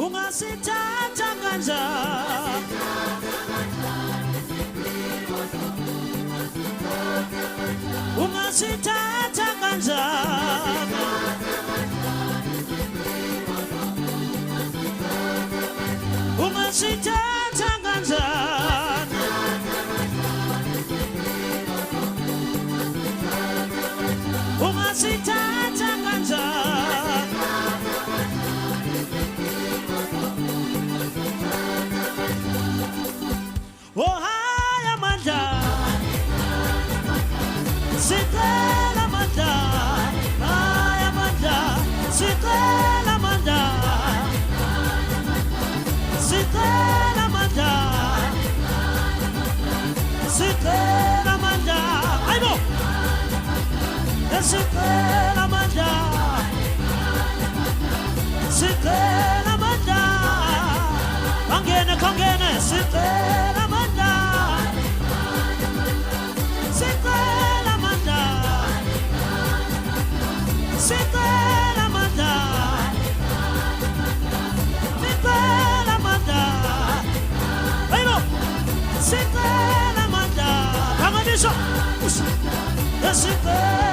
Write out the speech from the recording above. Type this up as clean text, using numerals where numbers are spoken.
ungasithatha kanjani ungasithatha kanjani ungasithatha kanjani ungasithatha kanjani oh haya amandla sicela amandla haya amandla sicela amandla sicela amandla sicela amandla ayibo sicela amandla sicela amandla kangene sicela amandla sicela amandla sicela amandla sicela amandla ayibo sicela amandla kanganisho sicela